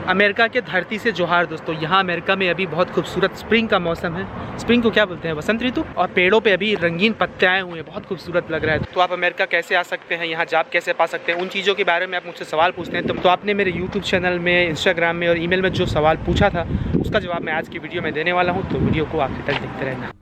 America के धरती से जोहार दोस्तों। यहाँ अमेरिका में अभी बहुत खूबसूरत स्प्रिंग का मौसम है। स्प्रिंग को क्या बोलते हैं? वसंत ऋतु। और पेड़ों पे अभी रंगीन पत्ते आए हुए हैं, बहुत खूबसूरत लग रहा है। तो आप अमेरिका कैसे आ सकते हैं, यहाँ जॉब कैसे पा सकते हैं, उन चीज़ों के बारे में आप मुझसे सवाल पूछते हैं। तो आपने मेरे यूट्यूब चैनल में, इंस्टाग्राम में और ईमेल में जो सवाल पूछा था उसका जवाब मैं आज की वीडियो में देने वाला हूँ। तो वीडियो को आखिर तक देखते रहना।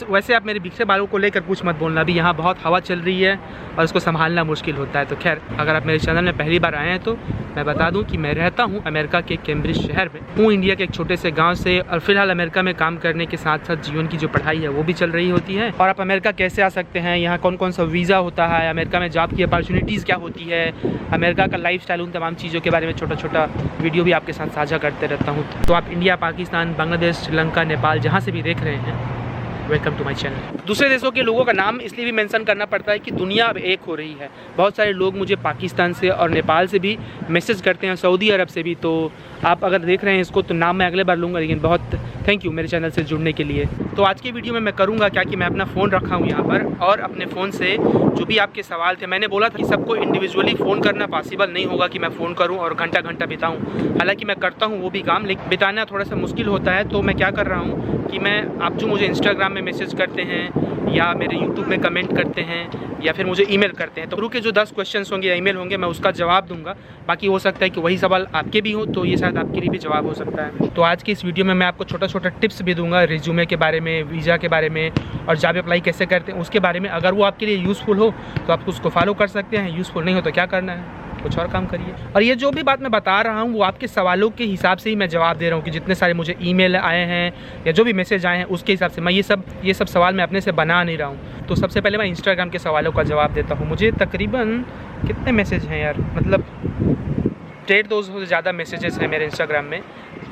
वैसे आप मेरे बिखरे बालों को लेकर कुछ मत बोलना, अभी यहाँ बहुत हवा चल रही है और इसको संभालना मुश्किल होता है। तो खैर, अगर आप मेरे चैनल में पहली बार आए हैं तो मैं बता दूं कि मैं रहता हूँ अमेरिका के कैम्ब्रिज शहर में हूँ, इंडिया के एक छोटे से गांव से। और फिलहाल अमेरिका में काम करने के साथ साथ जीवन की जो पढ़ाई है वो भी चल रही होती है। और आप अमेरिका कैसे आ सकते हैं, यहाँ कौन कौन सा वीज़ा होता है, अमेरिका में जॉब की अपॉर्चुनिटीज़ क्या होती है, अमेरिका का लाइफस्टाइल, उन तमाम चीज़ों के बारे में छोटा छोटा वीडियो भी आपके साथ साझा करते रहता हूँ। तो आप इंडिया, पाकिस्तान, बांग्लादेश, श्रीलंका, नेपाल जहाँ से भी देख रहे हैं, वेलकम टू माय चैनल। दूसरे देशों के लोगों का नाम इसलिए भी मेंशन करना पड़ता है कि दुनिया अब एक हो रही है। बहुत सारे लोग मुझे पाकिस्तान से और नेपाल से भी मैसेज करते हैं, सऊदी अरब से भी। तो आप अगर देख रहे हैं इसको तो नाम मैं अगले बार लूँगा, लेकिन बहुत थैंक यू मेरे चैनल से जुड़ने के लिए। तो आज की वीडियो में मैं करूँगा क्या कि मैं अपना फ़ोन रखा हूँ यहाँ पर, और अपने फ़ोन से जो भी आपके सवाल थे, मैंने बोला था कि सबको इंडिविजुअली फ़ोन करना पॉसिबल नहीं होगा कि मैं फ़ोन करूँ और घंटा घंटा बिताऊँ। हालाँकि मैं करता हूँ वो भी काम, लेकिन बिताना थोड़ा सा मुश्किल होता है। तो मैं क्या कर रहा हूँ कि आप जो मुझे इंस्टाग्राम में मैसेज करते हैं या मेरे यूट्यूब में कमेंट करते हैं या फिर मुझे ईमेल करते हैं, तो शुरू के जो 10 क्वेश्चंस होंगे या ईमेल होंगे मैं उसका जवाब दूंगा। बाकी हो सकता है कि वही सवाल आपके भी हो, तो ये शायद आपके लिए भी जवाब हो सकता है। तो आज की इस वीडियो में मैं आपको छोटा छोटा टिप्स भी दूंगा, रिज्यूमे के बारे में, वीज़ा के बारे में और जॉब अप्लाई कैसे करते हैं उसके बारे में। अगर वो आपके लिए यूज़फुल हो तो आप उसको फॉलो कर सकते हैं, यूज़फुल नहीं हो तो क्या करना है, कुछ और काम करिए। और ये जो भी बात मैं बता रहा हूँ वो आपके सवालों के हिसाब से ही मैं जवाब दे रहा हूँ कि जितने सारे मुझे ईमेल आए हैं या जो भी मैसेज आए हैं उसके हिसाब से। मैं ये सब सवाल मैं अपने से बना नहीं रहा हूँ। तो सबसे पहले मैं इंस्टाग्राम के सवालों का जवाब देता हूँ। मुझे तकरीबन कितने मैसेज हैं यार, मतलब 150-200 से ज़्यादा मैसेजेस हैं मेरे इंस्टाग्राम में।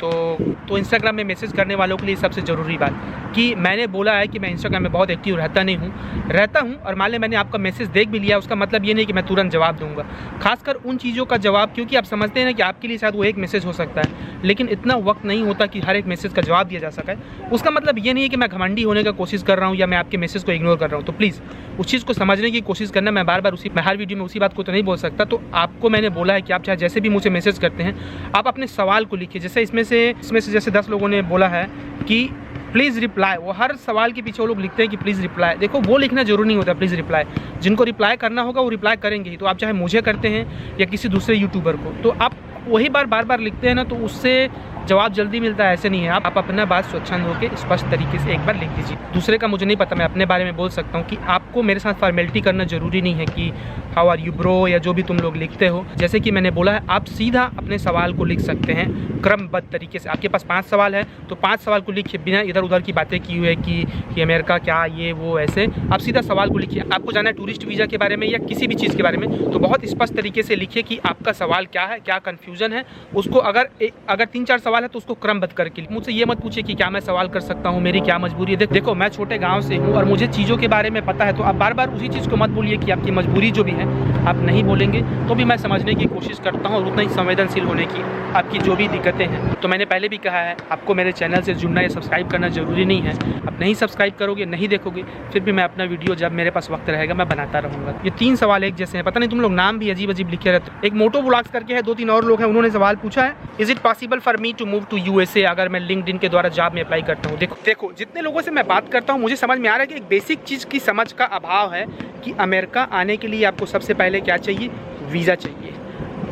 तो इंस्टाग्राम में मैसेज करने वालों के लिए सबसे ज़रूरी बात कि मैंने बोला है कि मैं इंस्टाग्राम में बहुत एक्टिव रहता हूँ और मान लें मैंने आपका मैसेज देख भी लिया, उसका मतलब ये नहीं कि मैं तुरंत जवाब दूंगा। खासकर उन चीज़ों का जवाब, क्योंकि आप समझते हैं ना कि आपके लिए शायद वो एक मैसेज हो सकता है, लेकिन इतना वक्त नहीं होता कि हर एक मैसेज का जवाब दिया जा सके। उसका मतलब ये नहीं है कि मैं घमंडी होने का कोशिश कर रहा हूँ या मैं आपके मैसेज को इग्नोर कर रहा हूँ। तो प्लीज़ उस चीज़ को समझने की कोशिश करना। मैं बार बार मैं हर वीडियो में उसी बात को तो नहीं बोल सकता। तो आपको मैंने बोला है कि आप चाहे जैसे भी मुझे मैसेज करते हैं, आप अपने सवाल को लिखिए। जैसे इसमें से जैसे 10 लोगों ने बोला है कि प्लीज़ रिप्लाई, वो हर सवाल के पीछे वो लोग लिखते हैं कि प्लीज़ रिप्लाई। देखो, वो लिखना जरूरी नहीं होता प्लीज़ रिप्लाई। जिनको रिप्लाई करना होगा वो रिप्लाई करेंगे ही। तो आप चाहे मुझे करते हैं या किसी दूसरे यूट्यूबर को, तो आप वही बार बार लिखते हैं ना, तो उससे जवाब जल्दी मिलता है। ऐसे नहीं है। आप अपना बात स्वच्छंद होकर स्पष्ट तरीके से एक बार लिख दीजिए। दूसरे का मुझे नहीं पता, मैं अपने बारे में बोल सकता हूँ कि आपको मेरे साथ फॉर्मेलिटी करना जरूरी नहीं है कि हाउ आर यू ब्रो या जो भी तुम लोग लिखते हो। जैसे कि मैंने बोला है, आप सीधा अपने सवाल को लिख सकते हैं क्रमबद्ध तरीके से। आपके पास 5 सवाल है तो 5 सवाल को लिखिए, बिना इधर उधर की बातें की हुई है कि अमेरिका क्या, ये वो, ऐसे। आप सीधा सवाल को लिखिए। आपको जाना है टूरिस्ट वीज़ा के बारे में या किसी भी चीज़ के बारे में, तो बहुत स्पष्ट तरीके से लिखिए कि आपका सवाल क्या है, क्या कन्फ्यूजन है उसको। अगर 3-4 सवाल है तो उसको क्रमबद्ध करके। मुझसे ये मत पूछिए कि क्या मैं सवाल कर सकता हूँ, मेरी क्या मजबूरी है। देखो, मैं छोटे गांव से हूँ और मुझे चीज़ों के बारे में पता है। तो आप बार बार उसी चीज़ को मत बोलिए कि आपकी मजबूरी जो भी है आप नहीं बोलेंगे, तो भी मैं समझने की कोशिश करता हूँ और उतना ही संवेदनशील होने की आपकी जो भी दिक्कतें हैं। तो मैंने पहले भी कहा है, आपको मेरे चैनल से जुड़ना या सब्सक्राइब करना जरूरी नहीं है। आप नहीं सब्सक्राइब करोगे, नहीं देखोगे, फिर भी मैं अपना वीडियो जब मेरे पास वक्त रहेगा मैं बनाता रहूँगा। ये 3 सवाल एक जैसे हैं, पता नहीं तुम लोग नाम भी अजीब अजीब लिखे रहते। एक मोटो ब्लॉग्स करके है, 2-3 और लोग हैं, उन्होंने सवाल पूछा है, is it possible for me to move to USA अगर मैं लिंक्डइन के द्वारा जॉब में अप्लाई करता हूँ। देखो जितने लोगों से मैं बात करता हूँ मुझे समझ में आ रहा है कि एक बेसिक चीज़ की समझ का अभाव है कि अमेरिका आने के लिए आपको सबसे पहले क्या चाहिए, वीज़ा चाहिए।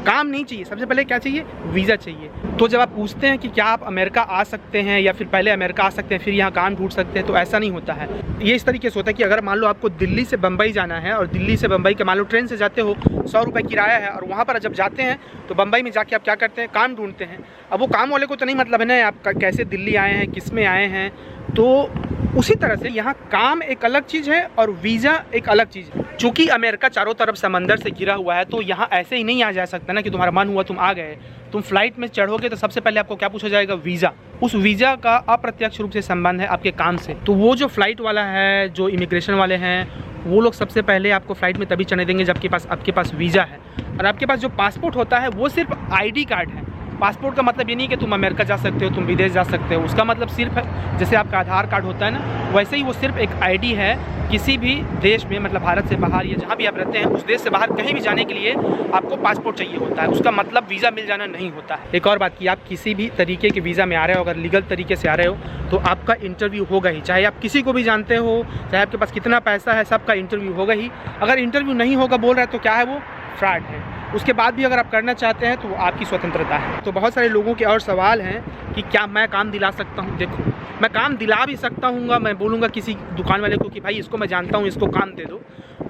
काम नहीं चाहिए, सबसे पहले क्या चाहिए, वीज़ा चाहिए। तो जब आप पूछते हैं कि क्या आप अमेरिका आ सकते हैं या फिर पहले अमेरिका आ सकते हैं फिर यहाँ काम ढूंढ सकते हैं, तो ऐसा नहीं होता है। ये इस तरीके से होता है कि अगर मान लो आपको दिल्ली से बम्बई जाना है और दिल्ली से बम्बई के मान लो ट्रेन से जाते हो, 100 रुपये किराया है, और वहाँ पर जब जाते हैं तो बम्बई में जाके आप क्या करते हैं, काम ढूंढते हैं। अब वो काम वाले को तो नहीं मतलब है ना आप कैसे दिल्ली आए हैं, किस में आए हैं। तो उसी तरह से यहाँ काम एक अलग चीज़ है और वीज़ा एक अलग चीज़ है। चूँकि अमेरिका चारों तरफ समंदर से घिरा हुआ है, तो यहाँ ऐसे ही नहीं आ जा सकता ना कि तुम्हारा मन हुआ तुम आ गए। तुम फ्लाइट में चढ़ोगे तो सबसे पहले आपको क्या पूछा जाएगा, वीज़ा। उस वीज़ा का अप्रत्यक्ष रूप से संबंध है आपके काम से। तो वो जो फ्लाइट वाला है, जो इमिग्रेशन वाले हैं, वो लोग सबसे पहले आपको फ्लाइट में तभी चढ़ने देंगे जब आपके पास वीज़ा है। और आपके पास जो पासपोर्ट होता है वो सिर्फ ID कार्ड है, पासपोर्ट का मतलब ये नहीं कि तुम अमेरिका जा सकते हो, तुम विदेश जा सकते हो। उसका मतलब सिर्फ जैसे आपका आधार कार्ड होता है ना, वैसे ही वो सिर्फ एक आईडी है। किसी भी देश में, मतलब भारत से बाहर या जहाँ भी आप रहते हैं उस देश से बाहर कहीं भी जाने के लिए आपको पासपोर्ट चाहिए होता है। उसका मतलब वीज़ा मिल जाना नहीं होता है। एक और बात कि आप किसी भी तरीके के वीज़ा में आ रहे हो, अगर लीगल तरीके से आ रहे हो तो आपका इंटरव्यू होगा ही। चाहे आप किसी को भी जानते हो, चाहे आपके पास कितना पैसा है, सबका इंटरव्यू होगा ही। अगर इंटरव्यू नहीं होगा बोल रहा है तो क्या है, वो फ्रॉड है। उसके बाद भी अगर आप करना चाहते हैं तो वो आपकी स्वतंत्रता है। तो बहुत सारे लोगों के और सवाल हैं कि क्या मैं काम दिला सकता हूँ। देखो, मैं काम दिला भी सकता हूँ। मैं बोलूँगा किसी दुकान वाले को कि भाई इसको मैं जानता हूँ, इसको काम दे दो।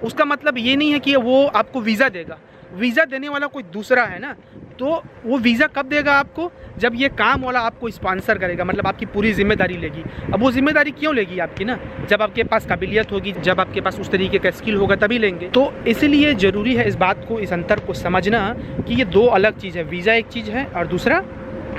उसका मतलब ये नहीं है कि वो आपको वीज़ा देगा। वीज़ा देने वाला कोई दूसरा है ना। तो वो वीज़ा कब देगा आपको, जब ये काम वाला आपको स्पॉन्सर करेगा, मतलब आपकी पूरी जिम्मेदारी लेगी। अब वो जिम्मेदारी क्यों लेगी आपकी ना, जब आपके पास काबिलियत होगी, जब आपके पास उस तरीके का स्किल होगा तभी लेंगे। तो इसलिए ज़रूरी है इस बात को, इस अंतर को समझना कि ये दो अलग चीज़ है। वीज़ा एक चीज़ है और दूसरा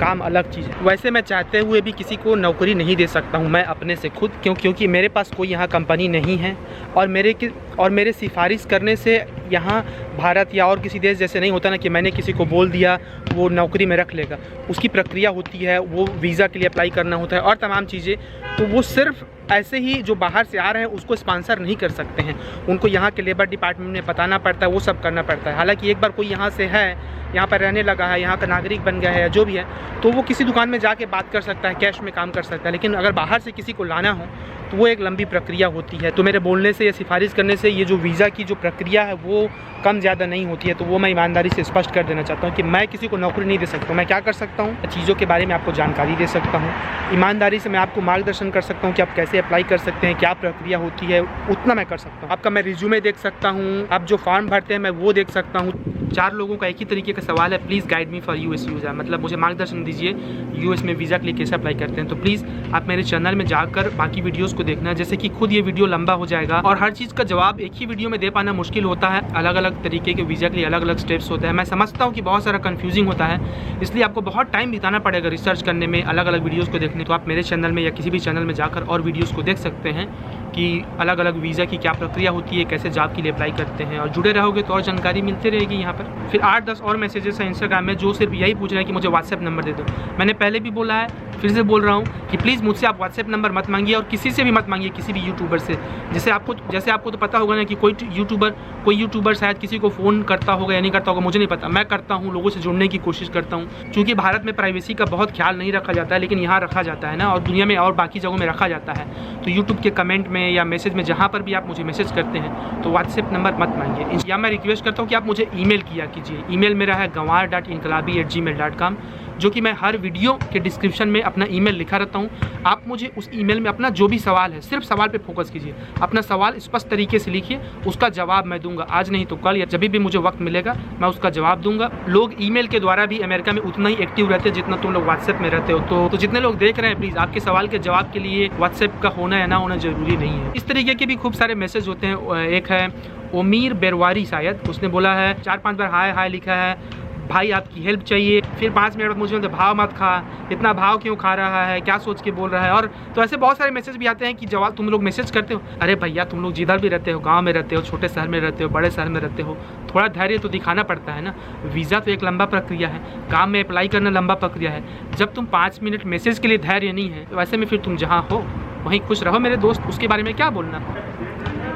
काम अलग चीज़ है। वैसे मैं चाहते हुए भी किसी को नौकरी नहीं दे सकता हूँ मैं अपने से खुद, क्योंकि मेरे पास कोई यहाँ कंपनी नहीं है और मेरे सिफारिश करने से यहाँ भारत या और किसी देश जैसे नहीं होता ना कि मैंने किसी को बोल दिया वो नौकरी में रख लेगा। उसकी प्रक्रिया होती है, वो वीज़ा के लिए अप्लाई करना होता है और तमाम चीज़ें। तो वो सिर्फ ऐसे ही जो बाहर से आ रहे हैं उसको स्पॉन्सर नहीं कर सकते हैं। उनको यहाँ के लेबर डिपार्टमेंट में बताना पड़ता है, वो सब करना पड़ता है। हालांकि एक बार कोई यहाँ से है, यहाँ पर रहने लगा है, यहाँ का नागरिक बन गया है या जो भी है, तो वो किसी दुकान में जाके बात कर सकता है, कैश में काम कर सकता है। लेकिन अगर बाहर से किसी को लाना हो तो वो एक लंबी प्रक्रिया होती है। तो मेरे बोलने से या सिफारिश करने से ये जो वीज़ा की जो प्रक्रिया है वो कम ज़्यादा नहीं होती है। तो वो मैं ईमानदारी से स्पष्ट कर देना चाहता हूँ कि मैं किसी को नौकरी नहीं दे सकता। मैं क्या कर सकता हूँ, चीज़ों के बारे में आपको जानकारी दे सकता हूँ। ईमानदारी से मैं आपको मार्गदर्शन कर सकता हूँ कि आप कैसे अप्लाई कर सकते हैं, क्या प्रक्रिया होती है, उतना मैं कर सकता हूँ। आपका मैं रिज्यूमे देख सकता हूँ, आप जो फॉर्म भरते हैं मैं वो देख सकता हूँ। 4 लोगों का एक ही तरीके का सवाल है, please guide me for US visa, मतलब मुझे मार्गदर्शन दीजिए यूएस में वीज़ा के लिए कैसे अप्लाई करते हैं। तो प्लीज़ आप मेरे चैनल में जाकर बाकी वीडियोज़ को देखना। जैसे कि खुद ये वीडियो लंबा हो जाएगा और हर चीज़ का जवाब एक ही वीडियो में दे पाना मुश्किल होता है। अलग अलग तरीके के वीज़ा के लिए अलग अलग स्टेप्स होते हैं। मैं समझता हूँ कि बहुत सारा कन्फ्यूजिंग होता है, इसलिए आपको बहुत टाइम बिताना पड़ेगा रिसर्च करने में, अलग अलग वीडियोज़ को देखने। तो आप मेरे चैनल में या किसी भी चैनल में जाकर और वीडियोज़ को देख सकते हैं कि अलग अलग वीज़ा की क्या प्रक्रिया होती है, कैसे जॉब के लिए अप्लाई करते हैं। और जुड़े रहोगे तो और जानकारी मिलती रहेगी यहाँ पर। फिर 8-10 और मैसेजेस हैं इंस्टाग्राम में जो सिर्फ यही पूछ रहे हैं कि मुझे व्हाट्सएप नंबर दे दो। मैंने पहले भी बोला है, फिर से बोल रहा हूँ कि प्लीज़ मुझसे आप व्हाट्सएप नंबर मत मांगिए और किसी से भी मत मांगिए, किसी भी यूट्यूबर से। जैसे आपको तो पता होगा ना कि कोई यूट्यूबर शायद किसी को फ़ोन करता होगा या नहीं करता होगा, मुझे नहीं पता। मैं करता हूँ, लोगों से जुड़ने की कोशिश करता हूँ। क्योंकि भारत में प्राइवेसी का बहुत ख्याल नहीं रखा जाता है, लेकिन यहाँ रखा जाता है ना, और दुनिया में और बाकी जगहों में रखा जाता है। तो यूट्यूब के कमेंट में या मैसेज में जहाँ पर भी आप मुझे मैसेज करते हैं तो व्हाट्सएप नंबर मत मांगिए। या मैं रिक्वेस्ट करता हूँ कि आप मुझे ईमेल किया कीजिए। ईमेल मेरा है ganwar.inqalabi@gmail.com, जो कि मैं हर वीडियो के डिस्क्रिप्शन में अपना ईमेल लिखा रहता हूँ। आप मुझे उस ईमेल में अपना जो भी सवाल है, सिर्फ सवाल पे फोकस कीजिए। अपना सवाल स्पष्ट तरीके से लिखिए, उसका जवाब मैं दूंगा। आज नहीं तो कल या जब भी मुझे वक्त मिलेगा मैं उसका जवाब दूंगा। लोग ईमेल के द्वारा भी अमेरिका में उतना ही एक्टिव रहते हैं जितना तुम लोग व्हाट्सएप में रहते हो। तो जितने लोग देख रहे हैं, प्लीज़ आपके सवाल के जवाब के लिए व्हाट्सएप का होना या ना होना ज़रूरी नहीं है। इस तरीके के भी खूब सारे मैसेज होते हैं। एक है ओमीर बेरवारी, शायद उसने बोला है 4-5 बार हाय हाय लिखा है, भाई आपकी हेल्प चाहिए। फिर 5 मिनट बाद मुझे बोलते भाव मत खा, इतना भाव क्यों खा रहा है, क्या सोच के बोल रहा है। और तो ऐसे बहुत सारे मैसेज भी आते हैं कि जवाब तुम लोग मैसेज करते हो, अरे भैया तुम लोग जिधर भी रहते हो, गांव में रहते हो, छोटे शहर में रहते हो, बड़े शहर में रहते हो, थोड़ा धैर्य तो दिखाना पड़ता है ना। वीज़ा तो एक लंबा प्रक्रिया है, काम में अप्लाई करना लंबा प्रक्रिया है। जब तुम 5 मिनट मैसेज के लिए धैर्य नहीं है, वैसे में फिर तुम जहाँ हो वहीं खुश रहो मेरे दोस्त, उसके बारे में क्या बोलना।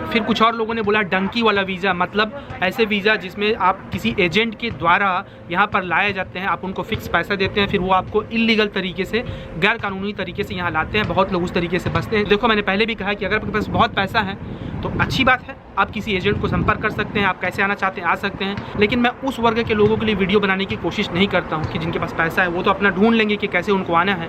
फिर कुछ और लोगों ने बोला डंकी वाला वीज़ा, मतलब ऐसे वीज़ा जिसमें आप किसी एजेंट के द्वारा यहाँ पर लाए जाते हैं, आप उनको फिक्स पैसा देते हैं, फिर वो आपको इल्लीगल तरीके से, गैर कानूनी तरीके से यहाँ लाते हैं। बहुत लोग उस तरीके से बचते हैं। देखो, मैंने पहले भी कहा कि अगर आपके पास बहुत पैसा है तो अच्छी बात है, आप किसी एजेंट को संपर्क कर सकते हैं, आप कैसे आना चाहते हैं आ सकते हैं। लेकिन मैं उस वर्ग के लोगों के लिए वीडियो बनाने की कोशिश नहीं करता हूँ कि जिनके पास पैसा है वो तो अपना ढूंढ लेंगे कि कैसे उनको आना है।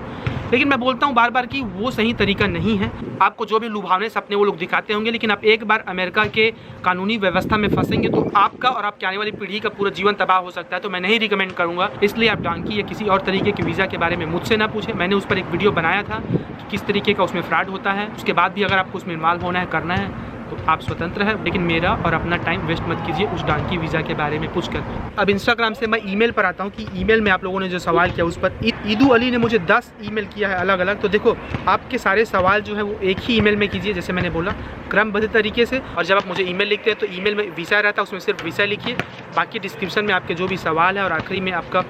लेकिन मैं बोलता हूँ बार बार कि वो सही तरीका नहीं है। आपको जो भी लुभावने सपने वो लोग दिखाते होंगे, लेकिन आप एक बार अमेरिका के कानूनी व्यवस्था में फंसेंगे तो आपका और आपकी आने वाली पीढ़ी का पूरा जीवन तबाह हो सकता है। तो मैं नहीं रिकमेंड करूँगा। इसलिए आप डंकी या किसी और तरीके के वीज़ा के बारे में मुझसे ना पूछें। मैंने उस पर एक वीडियो बनाया था कि किस तरीके का उसमें फ्रॉड होता है। उसके बाद भी अगर आपको उसमें इन्वॉल्व होना है, करना है, तो आप स्वतंत्र है, लेकिन मेरा और अपना टाइम वेस्ट मत कीजिए उस डंकी वीज़ा के बारे में पूछ कर। अब इंस्टाग्राम से मैं ईमेल पर आता हूँ कि ईमेल में आप लोगों ने जो सवाल किया उस पर ईदू अली ने मुझे 10 ईमेल किया है अलग अलग। तो देखो, आपके सारे सवाल जो है वो एक ही ईमेल में कीजिए, जैसे मैंने बोला क्रमबद्ध तरीके से। और जब आप मुझे ईमेल लिखते हैं तो ईमेल में विषय रहता है, उसमें सिर्फ विषय लिखिए, बाकी डिस्क्रिप्शन में आपके जो भी सवाल है और आखिरी में आपका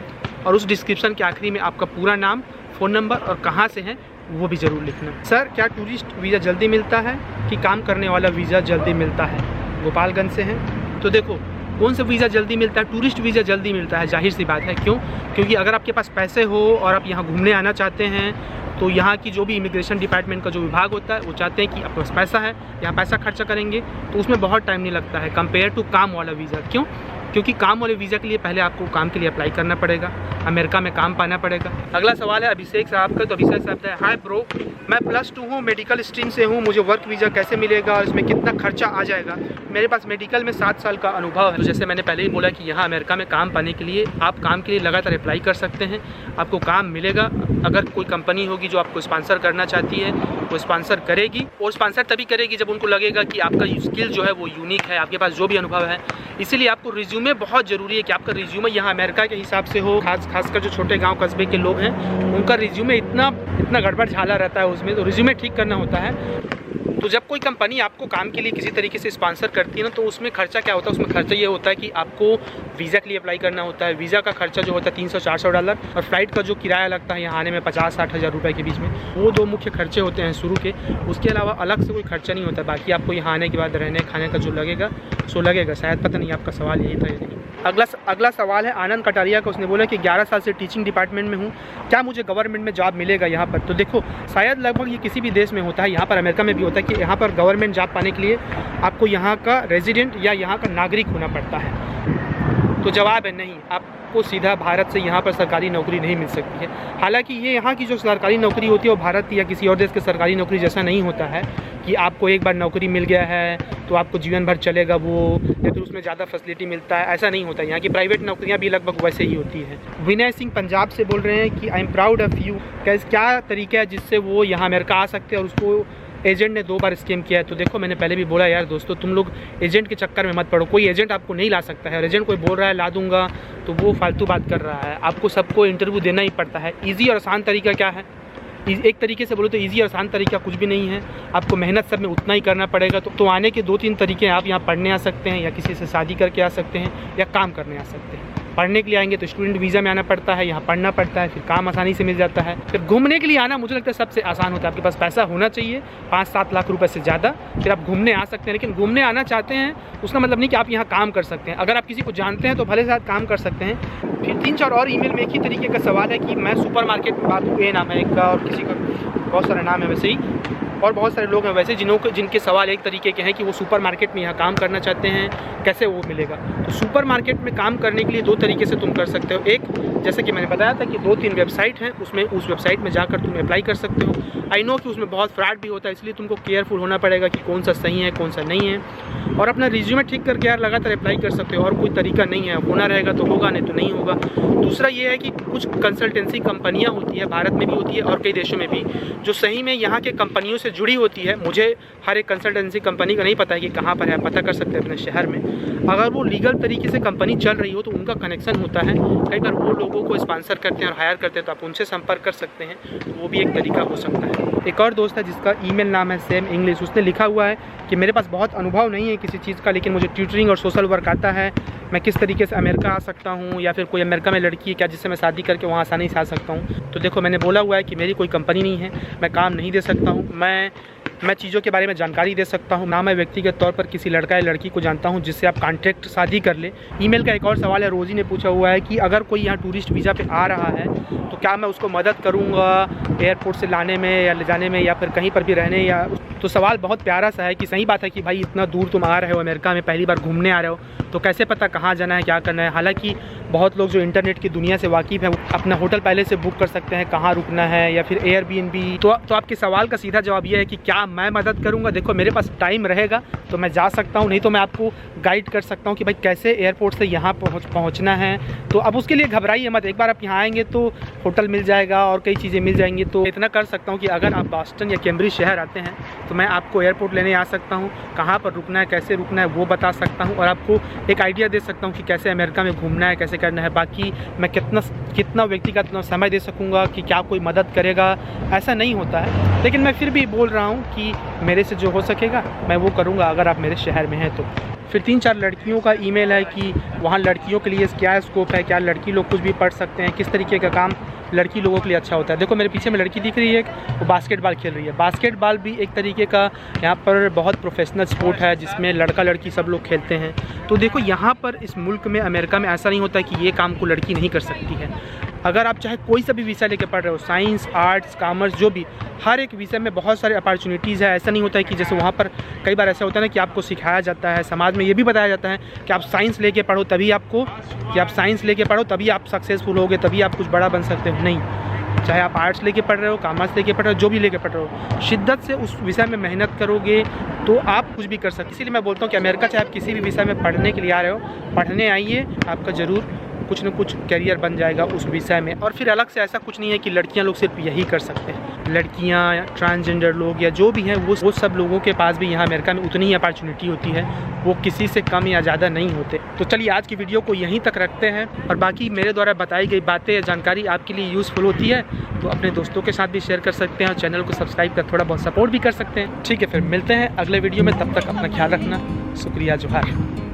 और उस डिस्क्रिप्शन के आखिरी में आपका पूरा नाम, फ़ोन नंबर और कहाँ से हैं वो भी ज़रूर लिखना। सर क्या टूरिस्ट वीज़ा जल्दी मिलता है कि काम करने वाला वीज़ा जल्दी मिलता है? गोपालगंज से हैं। तो देखो कौन सा वीज़ा जल्दी मिलता है? टूरिस्ट वीज़ा जल्दी मिलता है, जाहिर सी बात है। क्यों? क्योंकि अगर आपके पास पैसे हो और आप यहाँ घूमने आना चाहते हैं तो यहाँ की जो भी इमिग्रेशन डिपार्टमेंट का जो विभाग होता है वो चाहते हैं कि आपके पास पैसा है, यहाँ पैसा खर्चा करेंगे तो उसमें बहुत टाइम नहीं लगता है कंपेयर टू काम वाला वीज़ा। क्यों? क्योंकि काम वाले वीज़ा के लिए पहले आपको काम के लिए अप्लाई करना पड़ेगा, अमेरिका में काम पाना पड़ेगा। अगला सवाल है अभिषेक साहब का। तो अभिषेक साहब है, हाय ब्रो, मैं +2 हूँ, मेडिकल स्ट्रीम से हूँ, मुझे वर्क वीज़ा कैसे मिलेगा और इसमें कितना खर्चा आ जाएगा? मेरे पास मेडिकल में 7 साल का अनुभव है। तो जैसे मैंने पहले ही बोला कि यहाँ अमेरिका में काम पाने के लिए आप काम के लिए लगातार अप्लाई कर सकते हैं, आपको काम मिलेगा। अगर कोई कंपनी होगी जो आपको स्पॉन्सर करना चाहती है वो स्पॉन्सर करेगी, और स्पॉन्सर तभी करेगी जब उनको लगेगा कि आपका स्किल जो है वो यूनिक है, आपके पास जो भी अनुभव है। इसीलिए आपको रिज्यूमे बहुत ज़रूरी है कि आपका रिज्यूमे यहाँ अमेरिका के हिसाब से हो। खासकर जो छोटे गांव कस्बे के लोग हैं उनका रिज्यूमे इतना गड़बड़ झाला रहता है उसमें, तो रिज्यूमे ठीक करना होता है। तो जब कोई कंपनी आपको काम के लिए किसी तरीके से स्पॉन्सर करती है ना, तो उसमें खर्चा क्या होता है? उसमें खर्चा ये होता है कि आपको वीज़ा के लिए अप्लाई करना होता है। वीज़ा का खर्चा जो होता है $300-400, और फ्लाइट का जो किराया लगता है यहाँ आने में 50-60 हज़ार रुपये के बीच में, वो 2 मुख्य खर्चे होते हैं शुरू के। उसके अलावा अलग से कोई खर्चा नहीं होता। बाकी आपको यहाँ आने के बाद रहने खाने का जो लगेगा सो लगेगा। शायद पता नहीं आपका सवाल यही था या नहीं। अगला सवाल है आनंद कटारिया का। उसने बोला कि 11 साल से टीचिंग डिपार्टमेंट में हूँ, क्या मुझे गवर्नमेंट में जॉब मिलेगा यहाँ पर? तो देखो शायद लगभग ये किसी भी देश में होता है, यहाँ पर अमेरिका में भी होता है कि यहाँ पर गवर्नमेंट जॉब पाने के लिए आपको यहाँ का रेजिडेंट या यहाँ का नागरिक होना पड़ता है। तो जवाब है नहीं, आपको सीधा भारत से यहाँ पर सरकारी नौकरी नहीं मिल सकती है। हालांकि ये यहाँ की जो सरकारी नौकरी होती है वो भारत या किसी और देश की सरकारी नौकरी जैसा नहीं होता है कि आपको एक बार नौकरी मिल गया है तो आपको जीवन भर चलेगा वो, या फिर उसमें ज़्यादा फैसिलिटी मिलता है, ऐसा नहीं होता। यहाँ की प्राइवेट नौकरियाँ भी लगभग वैसे ही होती है। विनय सिंह पंजाब से बोल रहे हैं कि I am proud of you. क्या तरीका है जिससे वो यहाँ अमेरिका आ सकते हैं और उसको एजेंट ने 2 बार स्कैम किया है? तो देखो मैंने पहले भी बोला यार दोस्तों, तुम लोग एजेंट के चक्कर में मत पड़ो। कोई एजेंट आपको नहीं ला सकता है, और एजेंट कोई बोल रहा है ला दूंगा तो वो फालतू बात कर रहा है। आपको सबको इंटरव्यू देना ही पड़ता है। ईजी और आसान तरीका क्या है? एक तरीके से बोलो तो ईजी और आसान तरीका कुछ भी नहीं है, आपको मेहनत सब में उतना ही करना पड़ेगा। तो आने के 2-3 तरीके हैं। आप यहाँ पढ़ने आ सकते हैं, या किसी से शादी करके आ सकते हैं, या काम करने आ सकते हैं। पढ़ने के लिए आएंगे तो स्टूडेंट वीज़ा में आना पड़ता है, यहाँ पढ़ना पड़ता है, फिर काम आसानी से मिल जाता है। फिर घूमने के लिए आना मुझे लगता है सबसे आसान होता है। आपके पास पैसा होना चाहिए 5-7 लाख रुपए से ज़्यादा, फिर आप घूमने आ सकते हैं। लेकिन घूमने आना चाहते हैं उसका मतलब नहीं कि आप यहाँ काम कर सकते हैं। अगर आप किसी को जानते हैं तो भले साथ काम कर सकते हैं। फिर 3-4 और ईमेल में एक ही तरीके का सवाल है कि मैं सुपरमार्केट में बात हूँ, ए नाम है एक का, और किसी का बहुत सारे नाम है वैसे ही, और बहुत सारे लोग हैं वैसे जिनके सवाल एक तरीके के हैं कि वो सुपरमार्केट में यहाँ काम करना चाहते हैं, कैसे वो मिलेगा? तो सुपरमार्केट में काम करने के लिए 2 तरीके से तुम कर सकते हो। एक, जैसे कि मैंने बताया था कि 2-3 वेबसाइट हैं, उस वेबसाइट में जाकर तुम अप्लाई कर सकते हो। आई नो कि उसमें बहुत फ्रॉड भी होता है, इसलिए तुमको केयरफुल होना पड़ेगा कि कौन सा सही है कौन सा नहीं है, और अपना रिज्यूमे ठीक करके यार लगातार अप्लाई कर सकते हो। और कोई तरीका नहीं है, होना रहेगा तो होगा, नहीं तो नहीं होगा। दूसरा ये है कि कुछ कंसल्टेंसी कंपनियाँ होती है, भारत में भी होती है और कई देशों में भी, जो सही में यहाँ के कंपनियों से जुड़ी होती है। मुझे हर एक कंसल्टेंसी कंपनी का नहीं पता है कि कहाँ पर है, पता कर सकते हैं अपने शहर में। अगर वो लीगल तरीके से कंपनी चल रही हो तो उनका कनेक्शन होता है, कई बार वो लोगों को स्पॉन्सर करते हैं और हायर करते हैं, तो आप उनसे संपर्क कर सकते हैं, तो वो भी एक तरीका हो सकता है। एक और दोस्त है जिसका ईमेल नाम है सेम इंग्लिश, उसने लिखा हुआ है कि मेरे पास बहुत अनुभव नहीं है किसी चीज़ का, लेकिन मुझे ट्यूटरिंग और सोशल वर्क आता है। मैं किस तरीके से अमेरिका आ सकता हूँ, या फिर कोई अमेरिका में लड़की है क्या जिससे मैं शादी करके वहाँ आसानी से आ सकता हूँ? तो देखो मैंने बोला हुआ है कि मेरी कोई कंपनी नहीं है, मैं काम नहीं दे सकता हूँ। मैं चीज़ों के बारे में जानकारी दे सकता हूँ ना, मैं व्यक्तिगत तौर पर किसी लड़का या लड़की को जानता हूँ जिससे आप कॉन्ट्रैक्ट शादी कर ले। ईमेल का एक और सवाल है, रोजी ने पूछा हुआ है कि अगर कोई यहाँ टूरिस्ट वीज़ा पे आ रहा है तो क्या मैं उसको मदद करूँगा एयरपोर्ट से लाने में या ले जाने में, या फिर कहीं पर भी रहने या? तो सवाल बहुत प्यारा सा है कि सही बात है कि भाई इतना दूर तुम आ रहे हो अमेरिका में, पहली बार घूमने आ रहे हो, तो कैसे पता कहाँ जाना है क्या करना है? हालांकि बहुत लोग जो इंटरनेट की दुनिया से वाकिफ़ है वो अपना होटल पहले से बुक कर सकते हैं कहाँ रुकना है, या फिर एयरबीएनबी। तो आपके सवाल का सीधा जवाब ये है कि क्या मैं मदद करूँगा? देखो मेरे पास टाइम रहेगा तो मैं जा सकता हूँ, नहीं तो मैं आपको गाइड कर सकता हूँ कि भाई कैसे एयरपोर्ट से यहाँ पहुँचना है। तो अब उसके लिए घबराइए मत, एक बार आप यहाँ आएंगे तो होटल मिल जाएगा और कई चीज़ें मिल जाएंगी। तो इतना कर सकता हूँ कि अगर आप बॉस्टन या कैम्ब्रिज शहर आते हैं तो मैं आपको एयरपोर्ट लेने आ सकता हूँ, कहाँ पर रुकना है कैसे रुकना है वो बता सकता हूँ, और आपको एक आइडिया दे सकता हूँ कि कैसे अमेरिका में घूमना है कैसे करना है। बाकी मैं कितना व्यक्तिगत समय दे सकूँगा कि क्या कोई मदद करेगा, ऐसा नहीं होता है। लेकिन मैं फिर भी बोल रहा हूँ कि मेरे से जो हो सकेगा मैं वो करूँगा अगर आप मेरे शहर में हैं तो। फिर 3-4 लड़कियों का ईमेल है कि वहाँ लड़कियों के लिए क्या स्कोप है, क्या लड़की लोग कुछ भी पढ़ सकते हैं, किस तरीके का काम लड़की लोगों के लिए अच्छा होता है। देखो मेरे पीछे में लड़की दिख रही है, वो बास्केटबॉल खेल रही है। बास्केटबॉल भी एक तरीके का यहाँ पर बहुत प्रोफेशनल स्पोर्ट है जिसमें लड़का लड़की सब लोग खेलते हैं। तो देखो यहाँ पर इस मुल्क में, अमेरिका में ऐसा नहीं होता कि ये काम को लड़की नहीं कर सकती है। अगर आप चाहे कोई सा भी विषय लेके पढ़ रहे हो, साइंस, आर्ट्स, कॉमर्स, जो भी, हर एक विषय में बहुत सारे अपॉर्चुनिटीज़ है। ऐसा नहीं होता है कि जैसे वहाँ पर कई बार ऐसा होता है ना कि आपको सिखाया जाता है, समाज में ये भी बताया जाता है कि आप साइंस लेके पढ़ो तभी आप सक्सेसफुल होगे, तभी आप कुछ बड़ा बन सकते हो। नहीं, चाहे आप आर्ट्स लेके पढ़ रहे हो, कॉमर्स लेके पढ़ रहे हो, जो भी लेके पढ़ रहे हो, शिद्दत से उस विषय में मेहनत करोगे तो आप कुछ भी कर सकते। इसीलिए मैं बोलता हूँ कि अमेरिका चाहे आप किसी भी विषय में पढ़ने के लिए आ रहे हो, पढ़ने आइए, आपका ज़रूर कुछ न कुछ करियर बन जाएगा उस विषय में। और फिर अलग से ऐसा कुछ नहीं है कि लड़कियां लोग सिर्फ यही कर सकते हैं। लड़कियां या ट्रांसजेंडर लोग या जो भी हैं वो सब लोगों के पास भी यहाँ अमेरिका में उतनी ही अपॉर्चुनिटी होती है, वो किसी से कम या ज़्यादा नहीं होते। तो चलिए आज की वीडियो को यहीं तक रखते हैं, और बाकी मेरे द्वारा बताई गई बातें या जानकारी आपके लिए यूज़फुल होती है तो अपने दोस्तों के साथ भी शेयर कर सकते हैं और चैनल को सब्सक्राइब कर थोड़ा बहुत सपोर्ट भी कर सकते हैं। ठीक है, फिर मिलते हैं अगले वीडियो में, तब तक अपना ख्याल रखना। शुक्रिया, जोहार।